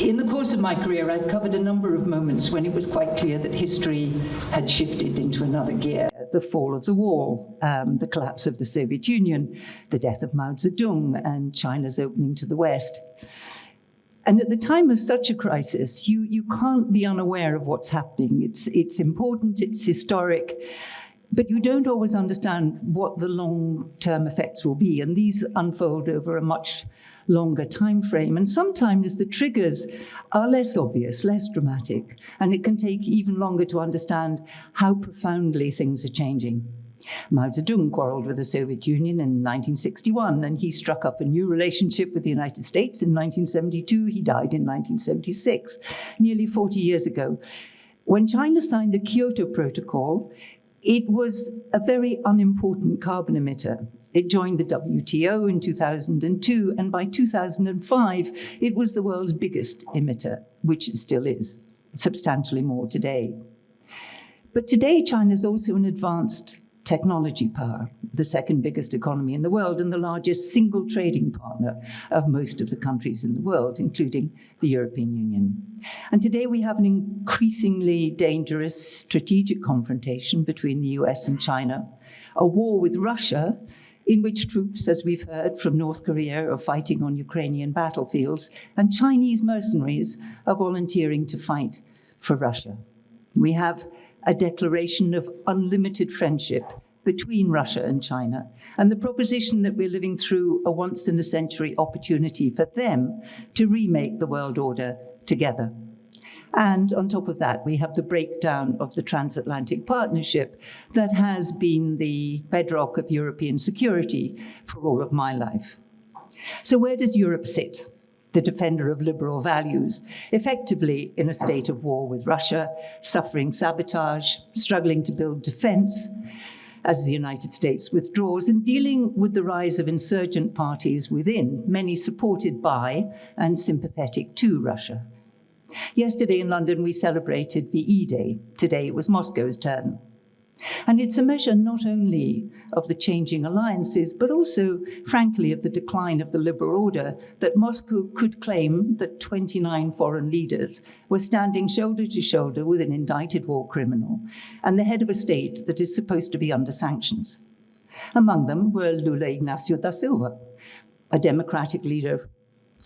In the course of my career, I've covered a number of moments when it was quite clear that history had shifted into another gear. The fall of the wall, the collapse of the Soviet Union, the death of Mao Zedong, and China's opening to the West. And at the time of such a crisis, you can't be unaware of what's happening. It's important, it's historic, but you don't always understand what the long-term effects will be. And these unfold over a much longer time frame. And sometimes the triggers are less obvious, less dramatic, and it can take even longer to understand how profoundly things are changing. Mao Zedong quarreled with the Soviet Union in 1961, and he struck up a new relationship with the United States in 1972. He died in 1976, nearly 40 years ago. When China signed the Kyoto Protocol, it was a very unimportant carbon emitter. It joined the WTO in 2002, and by 2005, it was the world's biggest emitter, which it still is, substantially more today. But today, China is also an advanced technology power, the second biggest economy in the world and the largest single trading partner of most of the countries in the world, including the European Union. And today we have an increasingly dangerous strategic confrontation between the US and China, a war with Russia in which troops, as we've heard, from North Korea are fighting on Ukrainian battlefields, and Chinese mercenaries are volunteering to fight for Russia. We have a declaration of unlimited friendship between Russia and China, and the proposition that we're living through a once-in-a-century opportunity for them to remake the world order together. And on top of that, we have the breakdown of the transatlantic partnership that has been the bedrock of European security for all of my life. So where does Europe sit? The defender of liberal values, effectively in a state of war with Russia, suffering sabotage, struggling to build defense as the United States withdraws, and dealing with the rise of insurgent parties within, many supported by and sympathetic to Russia. Yesterday in London, we celebrated VE Day. Today it was Moscow's turn. And it's a measure not only of the changing alliances, but also, frankly, of the decline of the liberal order, that Moscow could claim that 29 foreign leaders were standing shoulder to shoulder with an indicted war criminal and the head of a state that is supposed to be under sanctions. Among them were Lula Ignacio da Silva, a democratic leader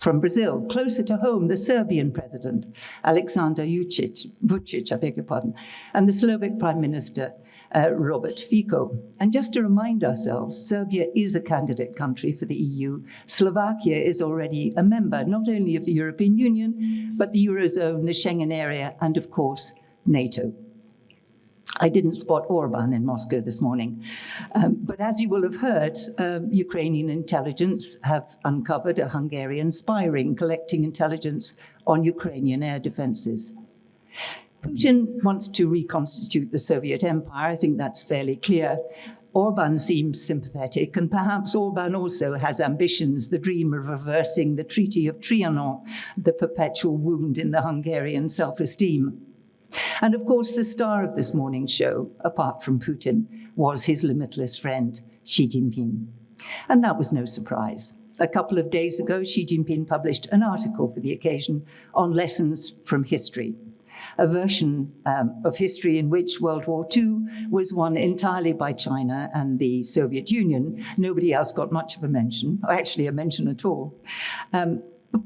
from Brazil, closer to home, the Serbian president, Aleksandar Vučić, I beg your pardon, and the Slovak Prime Minister, Robert Fico. And just to remind ourselves, Serbia is a candidate country for the EU. Slovakia is already a member, not only of the European Union, but the Eurozone, the Schengen area, and of course, NATO. I didn't spot Orban in Moscow this morning. But as you will have heard, Ukrainian intelligence have uncovered a Hungarian spy ring collecting intelligence on Ukrainian air defenses. Putin wants to reconstitute the Soviet Empire. I think that's fairly clear. Orban seems sympathetic, and perhaps Orban also has ambitions, the dream of reversing the Treaty of Trianon, the perpetual wound in the Hungarian self-esteem. And of course, the star of this morning's show, apart from Putin, was his limitless friend, Xi Jinping. And that was no surprise. A couple of days ago, Xi Jinping published an article for the occasion on lessons from history, a version of history in which World War II was won entirely by China and the Soviet Union. Nobody else got much of a mention, or actually a mention at all.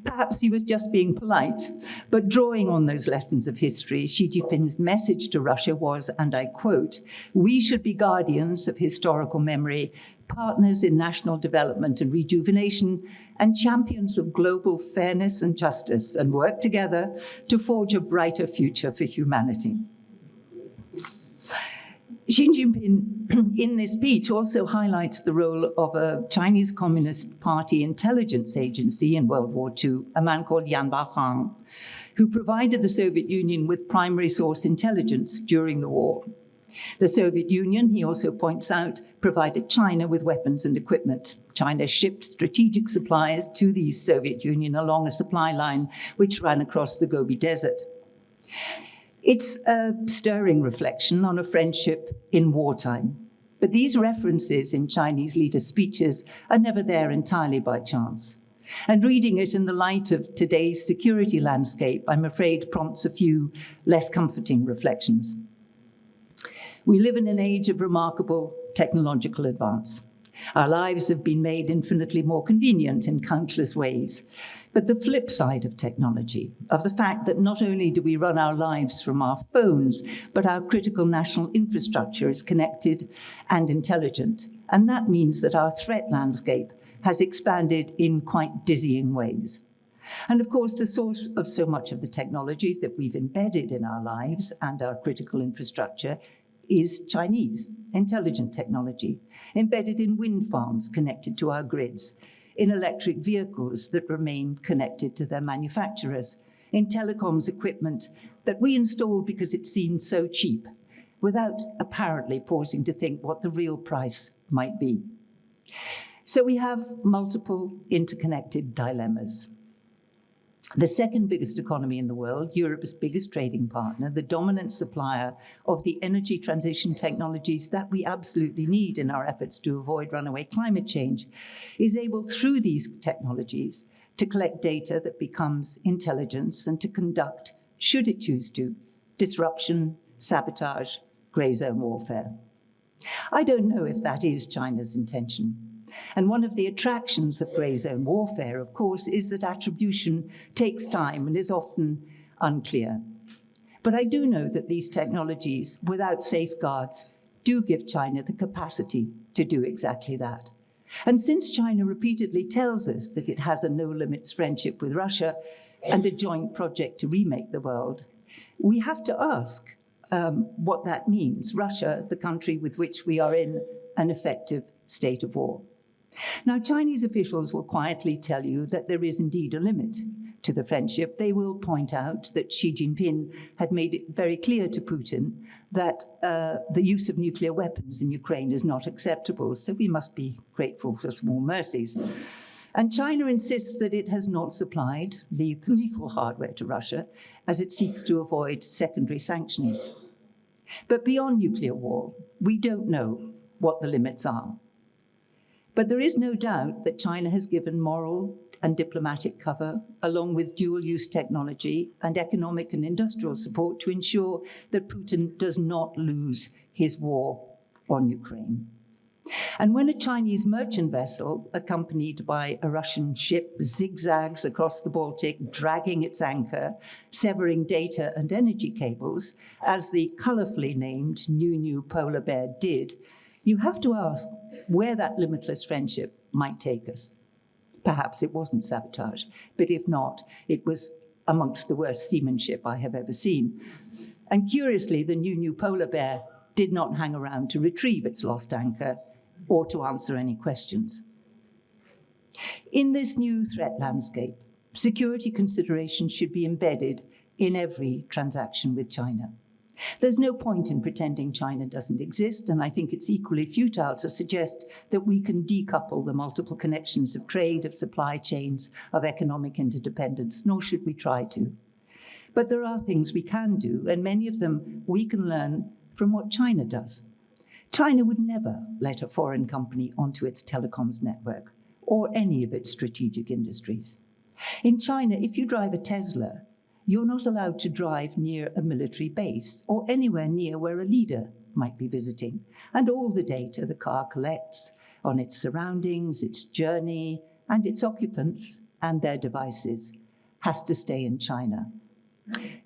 Perhaps he was just being polite, but drawing on those lessons of history, Xi Jinping's message to Russia was, and I quote, "We should be guardians of historical memory, partners in national development and rejuvenation, and champions of global fairness and justice, and work together to forge a brighter future for humanity." Xi Jinping, in this speech, also highlights the role of a Chinese Communist Party intelligence agency in World War II, a man called Yan Bahang, who provided the Soviet Union with primary source intelligence during the war. The Soviet Union, he also points out, provided China with weapons and equipment. China shipped strategic supplies to the Soviet Union along a supply line which ran across the Gobi Desert. It's a stirring reflection on a friendship in wartime. But these references in Chinese leaders' speeches are never there entirely by chance. And reading it in the light of today's security landscape, I'm afraid prompts a few less comforting reflections. We live in an age of remarkable technological advance. Our lives have been made infinitely more convenient in countless ways. But the flip side of technology, of the fact that not only do we run our lives from our phones, but our critical national infrastructure is connected and intelligent. And that means that our threat landscape has expanded in quite dizzying ways. And of course, the source of so much of the technology that we've embedded in our lives and our critical infrastructure is Chinese intelligent technology, embedded in wind farms connected to our grids, in electric vehicles that remain connected to their manufacturers, in telecoms equipment that we installed because it seemed so cheap, without apparently pausing to think what the real price might be. So we have multiple interconnected dilemmas. The second biggest economy in the world, Europe's biggest trading partner, the dominant supplier of the energy transition technologies that we absolutely need in our efforts to avoid runaway climate change, is able through these technologies to collect data that becomes intelligence and to conduct, should it choose to, disruption, sabotage, grey zone warfare. I don't know if that is China's intention. And one of the attractions of grey zone warfare, of course, is that attribution takes time and is often unclear. But I do know that these technologies, without safeguards, do give China the capacity to do exactly that. And since China repeatedly tells us that it has a no-limits friendship with Russia and a joint project to remake the world, we have to ask what that means. Russia, the country with which we are in an effective state of war. Now, Chinese officials will quietly tell you that there is indeed a limit to the friendship. They will point out that Xi Jinping had made it very clear to Putin that the use of nuclear weapons in Ukraine is not acceptable, so we must be grateful for small mercies. And China insists that it has not supplied lethal hardware to Russia as it seeks to avoid secondary sanctions. But beyond nuclear war, we don't know what the limits are. But there is no doubt that China has given moral and diplomatic cover, along with dual-use technology and economic and industrial support to ensure that Putin does not lose his war on Ukraine. And when a Chinese merchant vessel, accompanied by a Russian ship, zigzags across the Baltic, dragging its anchor, severing data and energy cables, as the colorfully named New Polar Bear did, you have to ask where that limitless friendship might take us. Perhaps it wasn't sabotage, but if not, it was amongst the worst seamanship I have ever seen. And curiously, the New Polar Bear did not hang around to retrieve its lost anchor or to answer any questions. In this new threat landscape, security considerations should be embedded in every transaction with China. There's no point in pretending China doesn't exist, and I think it's equally futile to suggest that we can decouple the multiple connections of trade, of supply chains, of economic interdependence, nor should we try to. But there are things we can do, and many of them we can learn from what China does. China would never let a foreign company onto its telecoms network or any of its strategic industries. In China, if you drive a Tesla, you're not allowed to drive near a military base or anywhere near where a leader might be visiting. And all the data the car collects on its surroundings, its journey, and its occupants and their devices has to stay in China.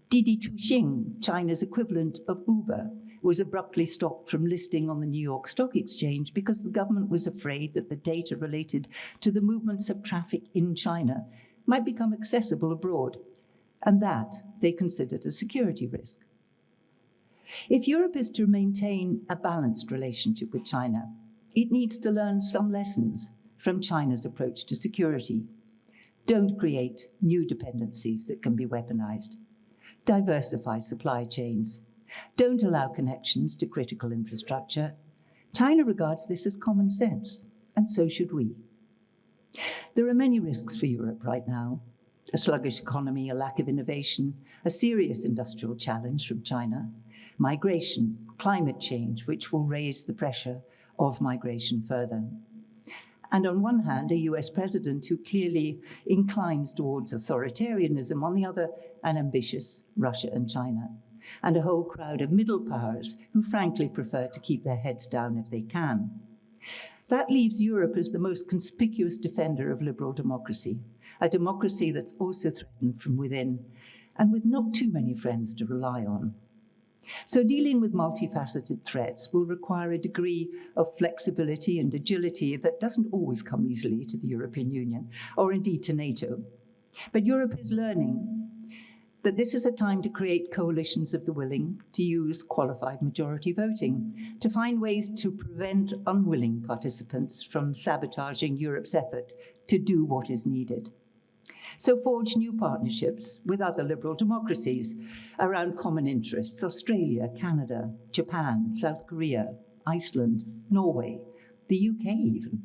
Didi Chuxing, China's equivalent of Uber, was abruptly stopped from listing on the New York Stock Exchange because the government was afraid that the data related to the movements of traffic in China might become accessible abroad, and that they considered a security risk. If Europe is to maintain a balanced relationship with China, it needs to learn some lessons from China's approach to security. Don't create new dependencies that can be weaponized. Diversify supply chains. Don't allow connections to critical infrastructure. China regards this as common sense, and so should we. There are many risks for Europe right now. A sluggish economy, a lack of innovation, a serious industrial challenge from China, migration, climate change, which will raise the pressure of migration further. And on one hand, a US president who clearly inclines towards authoritarianism, on the other, an ambitious Russia and China, and a whole crowd of middle powers who frankly prefer to keep their heads down if they can. That leaves Europe as the most conspicuous defender of liberal democracy, a democracy that's also threatened from within, and with not too many friends to rely on. So dealing with multifaceted threats will require a degree of flexibility and agility that doesn't always come easily to the European Union, or indeed to NATO. But Europe is learning that this is a time to create coalitions of the willing, to use qualified majority voting, to find ways to prevent unwilling participants from sabotaging Europe's effort to do what is needed. So forge new partnerships with other liberal democracies around common interests: Australia, Canada, Japan, South Korea, Iceland, Norway, the UK even.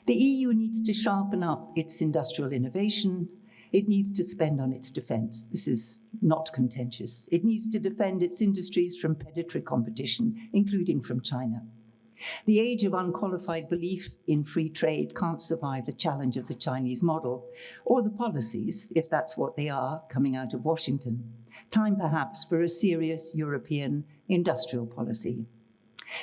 The EU needs to sharpen up its industrial innovation. It needs to spend on its defense. This is not contentious. It needs to defend its industries from predatory competition, including from China. The age of unqualified belief in free trade can't survive the challenge of the Chinese model, or the policies, if that's what they are, coming out of Washington. Time perhaps for a serious European industrial policy.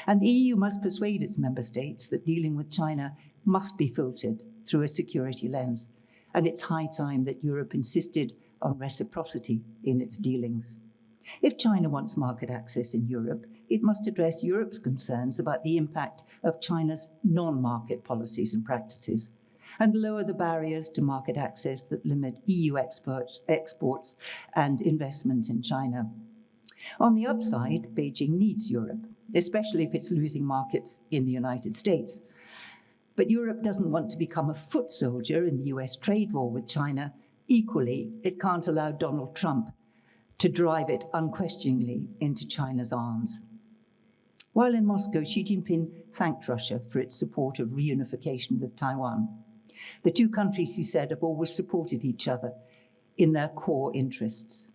And the EU must persuade its member states that dealing with China must be filtered through a security lens, and it's high time that Europe insisted on reciprocity in its dealings. If China wants market access in Europe, it must address Europe's concerns about the impact of China's non-market policies and practices, and lower the barriers to market access that limit EU exports and investment in China. On the upside, Beijing needs Europe, especially if it's losing markets in the United States. But Europe doesn't want to become a foot soldier in the US trade war with China. Equally, it can't allow Donald Trump to drive it unquestioningly into China's arms. While in Moscow, Xi Jinping thanked Russia for its support of reunification with Taiwan. The two countries, he said, have always supported each other in their core interests.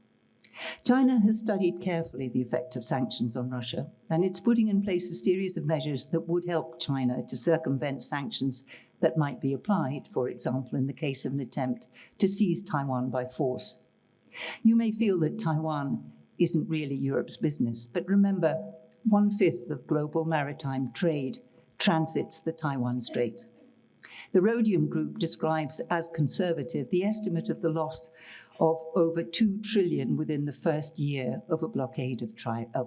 China has studied carefully the effect of sanctions on Russia, and it's putting in place a series of measures that would help China to circumvent sanctions that might be applied, for example, in the case of an attempt to seize Taiwan by force. You may feel that Taiwan isn't really Europe's business, but remember, 1/5 of global maritime trade transits the Taiwan Strait. The Rhodium Group describes as conservative the estimate of the loss of over 2 trillion within the first year of a blockade of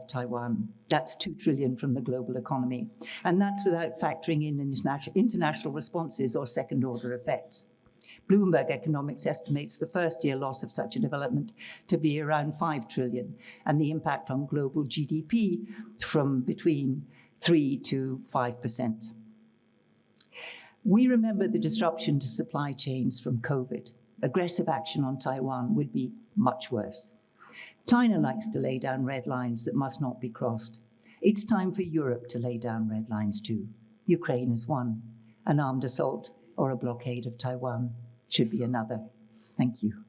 Taiwan. That's 2 trillion from the global economy. And that's without factoring in international responses or second-order effects. Bloomberg Economics estimates the first-year loss of such a development to be around 5 trillion, and the impact on global GDP from between 3 to 5%. We remember the disruption to supply chains from COVID. Aggressive action on Taiwan would be much worse. China likes to lay down red lines that must not be crossed. It's time for Europe to lay down red lines too. Ukraine is one. An armed assault or a blockade of Taiwan should be another. Thank you.